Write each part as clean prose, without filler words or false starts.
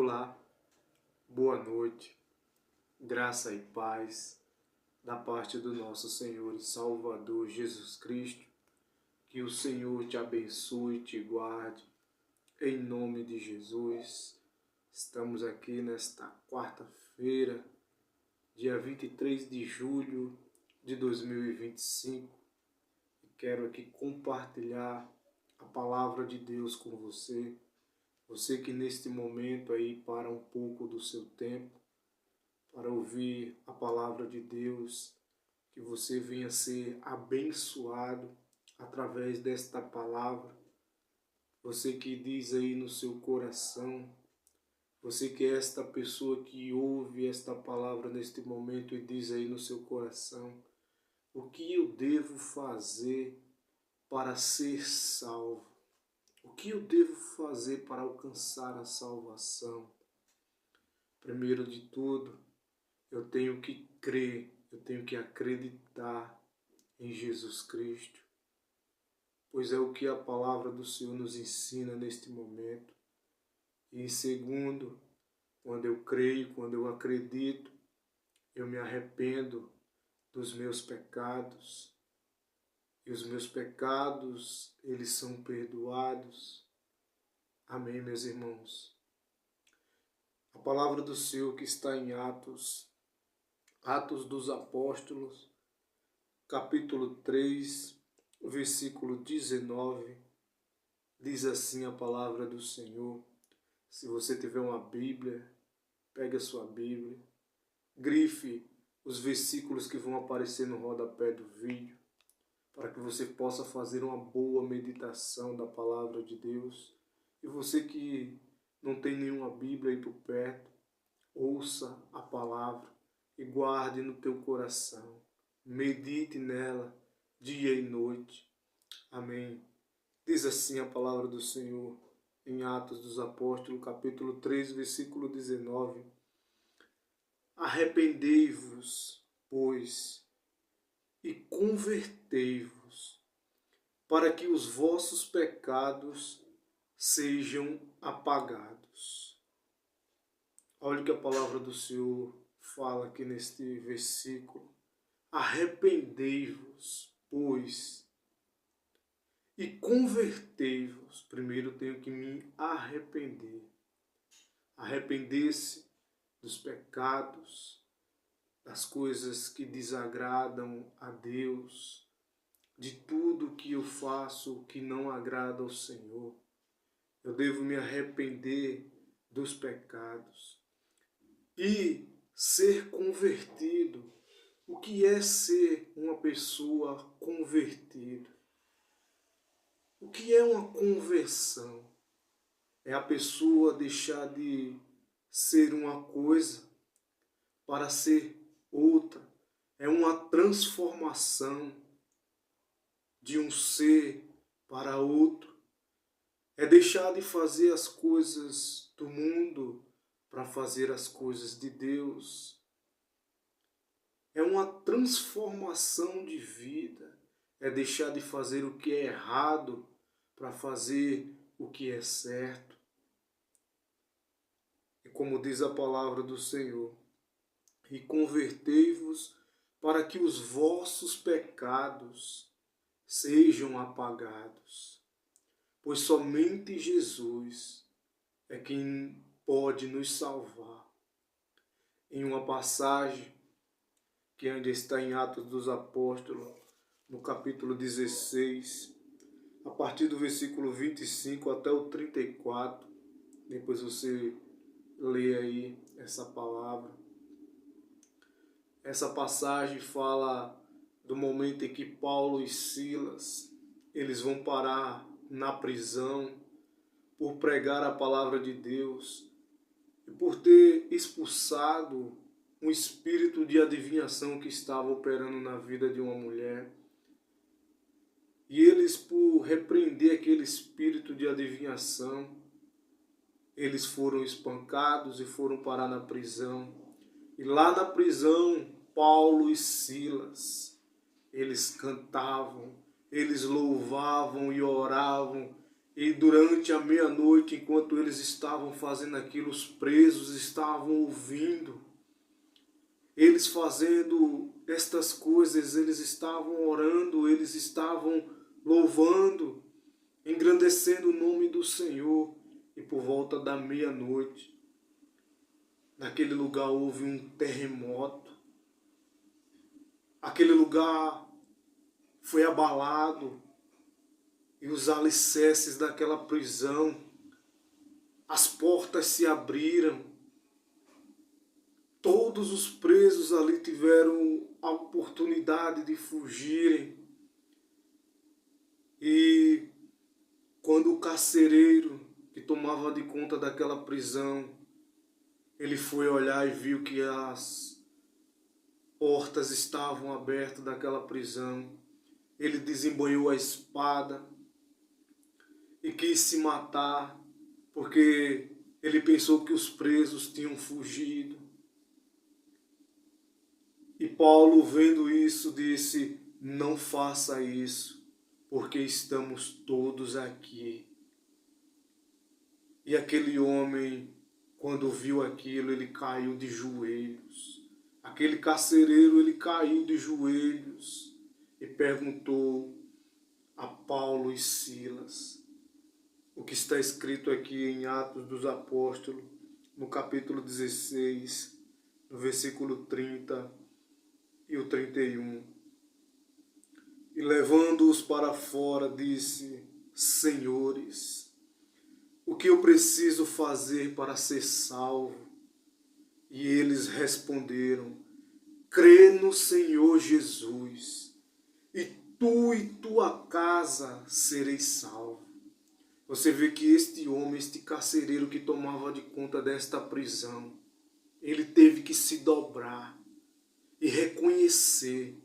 Olá, boa noite, graça e paz da parte do nosso Senhor e Salvador Jesus Cristo. Que o Senhor te abençoe e te guarde, em nome de Jesus. Estamos aqui nesta quarta-feira, dia 23 de julho de 2025, e quero aqui compartilhar a palavra de Deus com você. Você que neste momento aí para um pouco do seu tempo para ouvir a palavra de Deus, que você venha ser abençoado através desta palavra. Você que diz aí no seu coração, você que é esta pessoa que ouve esta palavra neste momento e diz aí no seu coração: o que eu devo fazer para ser salvo? O que eu devo fazer para alcançar a salvação? Primeiro de tudo, eu tenho que crer, eu tenho que acreditar em Jesus Cristo, pois é o que a palavra do Senhor nos ensina neste momento. E segundo, quando eu creio, quando eu acredito, eu me arrependo dos meus pecados, e os meus pecados, eles são perdoados. Amém, meus irmãos? A palavra do Senhor que está em Atos dos Apóstolos, capítulo 3, versículo 19, diz assim a palavra do Senhor. Se você tiver uma Bíblia, pegue a sua Bíblia, grife os versículos que vão aparecer no rodapé do vídeo, para que você possa fazer uma boa meditação da palavra de Deus. E você que não tem nenhuma Bíblia aí por perto, ouça a palavra e guarde no teu coração. Medite nela dia e noite. Amém. Diz assim a palavra do Senhor em Atos dos Apóstolos, capítulo 3, versículo 19. Arrependei-vos, pois, e convertei-vos, para que os vossos pecados sejam apagados. Olha o que a palavra do Senhor fala aqui neste versículo. Arrependei-vos, pois, e convertei-vos. Primeiro eu tenho que me arrepender. Arrepender-se dos pecados, das coisas que desagradam a Deus, de tudo que eu faço que não agrada ao Senhor. Eu devo me arrepender dos pecados e ser convertido. O que é ser uma pessoa convertida? O que é uma conversão? É a pessoa deixar de ser uma coisa para ser outra. É uma transformação de um ser para outro. É deixar de fazer as coisas do mundo para fazer as coisas de Deus. É uma transformação de vida. É deixar de fazer o que é errado para fazer o que é certo. E como diz a palavra do Senhor, e convertei-vos para que os vossos pecados sejam apagados. Pois somente Jesus é quem pode nos salvar. Em uma passagem que ainda está em Atos dos Apóstolos, no capítulo 16, a partir do versículo 25 até o 34, depois você lê aí essa palavra. Essa passagem fala do momento em que Paulo e Silas, eles vão parar na prisão por pregar a palavra de Deus e por ter expulsado um espírito de adivinhação que estava operando na vida de uma mulher. E eles, por repreender aquele espírito de adivinhação, eles foram espancados e foram parar na prisão. E lá na prisão, Paulo e Silas, eles cantavam, eles louvavam e oravam E durante a meia-noite, enquanto eles estavam fazendo aquilo, os presos estavam ouvindo. Eles fazendo estas coisas, eles estavam orando, eles estavam louvando, engrandecendo o nome do Senhor. E por volta da meia-noite, naquele lugar houve um terremoto. Aquele lugar foi abalado e os alicerces daquela prisão, as portas se abriram. Todos os presos ali tiveram a oportunidade de fugirem. E quando o carcereiro que tomava de conta daquela prisão, ele foi olhar e viu que as portas estavam abertas daquela prisão. Ele desembanhou a espada e quis se matar, porque ele pensou que os presos tinham fugido. E Paulo, vendo isso, disse: não faça isso, porque estamos todos aqui. E aquele homem, quando viu aquilo, ele caiu de joelhos. Aquele carcereiro, ele caiu de joelhos e perguntou a Paulo e Silas o que está escrito aqui em Atos dos Apóstolos, no capítulo 16, no versículo 30 e o 31. E levando-os para fora, disse: Senhores, o que eu preciso fazer para ser salvo? E eles responderam: crê no Senhor Jesus, e tu e tua casa sereis salvos. Você vê que este homem, este carcereiro que tomava de conta desta prisão, ele teve que se dobrar e reconhecer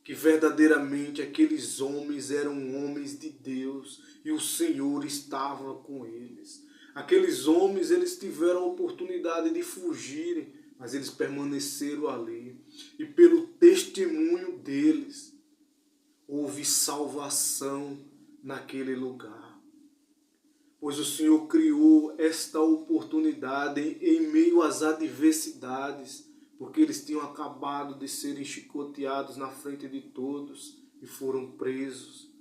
que verdadeiramente aqueles homens eram homens de Deus e o Senhor estava com eles. Aqueles homens, eles tiveram a oportunidade de fugirem, mas eles permaneceram ali. E pelo testemunho deles, houve salvação naquele lugar. Pois o Senhor criou esta oportunidade em meio às adversidades, porque eles tinham acabado de serem chicoteados na frente de todos e foram presos.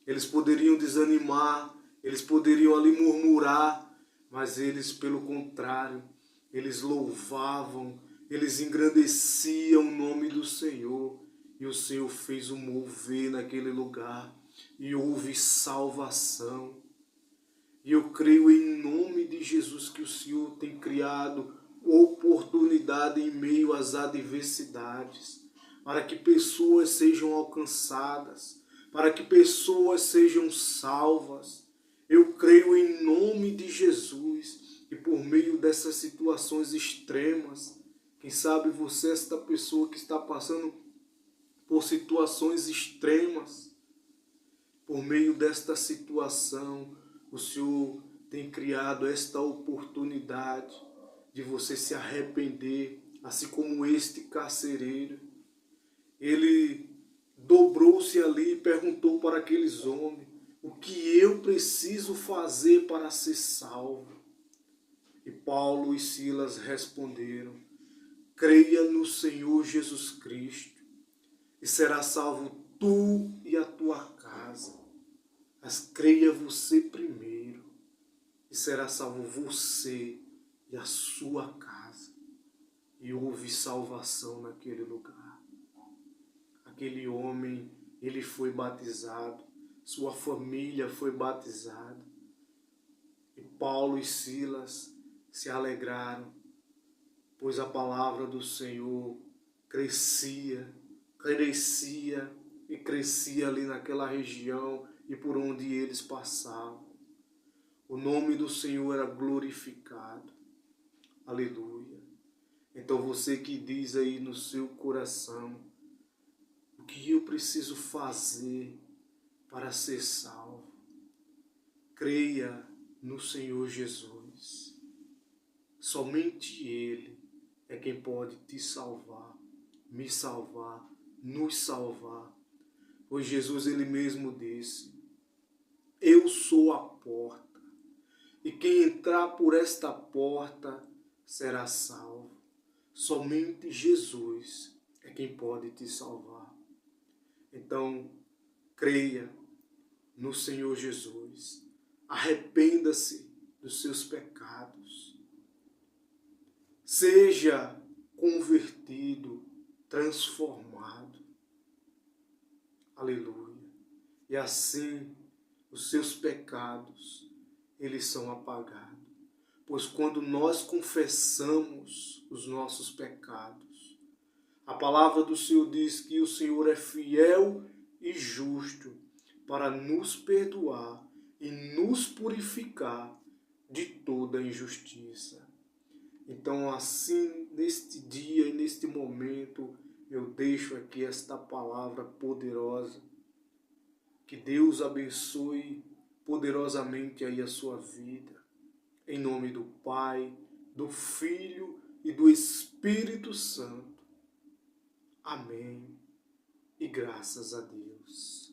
Eles poderiam desanimar, eles poderiam ali murmurar, mas eles, pelo contrário, eles louvavam, eles engrandeciam o nome do Senhor. E o Senhor fez um mover naquele lugar e houve salvação. E eu creio em nome de Jesus que o Senhor tem criado oportunidade em meio às adversidades, para que pessoas sejam alcançadas, para que pessoas sejam salvas. Eu creio em nome de Jesus e por meio dessas situações extremas, quem sabe você, esta pessoa que está passando por situações extremas, por meio desta situação, o Senhor tem criado esta oportunidade de você se arrepender, assim como este carcereiro. Ele dobrou-se ali e perguntou para aqueles homens: o que eu preciso fazer para ser salvo? E Paulo e Silas responderam: creia no Senhor Jesus Cristo e será salvo tu e a tua casa. Mas creia você primeiro e será salvo você e a sua casa. E houve salvação naquele lugar. Aquele homem, ele foi batizado, sua família foi batizada. E Paulo e Silas se alegraram, pois a palavra do Senhor crescia e crescia ali naquela região e por onde eles passavam. O nome do Senhor era glorificado. Aleluia. Então você que diz aí no seu coração: o que eu preciso fazer para ser salvo? Creia no Senhor Jesus. Somente Ele é quem pode te salvar, me salvar, nos salvar. Pois Jesus, Ele mesmo disse: Eu sou a porta, e quem entrar por esta porta será salvo. Somente Jesus é quem pode te salvar. Então, creia no Senhor Jesus. Arrependa-se dos seus pecados. Seja convertido, transformado. Aleluia. E assim os seus pecados, eles são apagados. Pois quando nós confessamos os nossos pecados, a palavra do Senhor diz que o Senhor é fiel e justo para nos perdoar e nos purificar de toda injustiça. Então, assim, neste dia e neste momento, eu deixo aqui esta palavra poderosa. Que Deus abençoe poderosamente aí a sua vida. Em nome do Pai, do Filho e do Espírito Santo. Amém. E graças a Deus.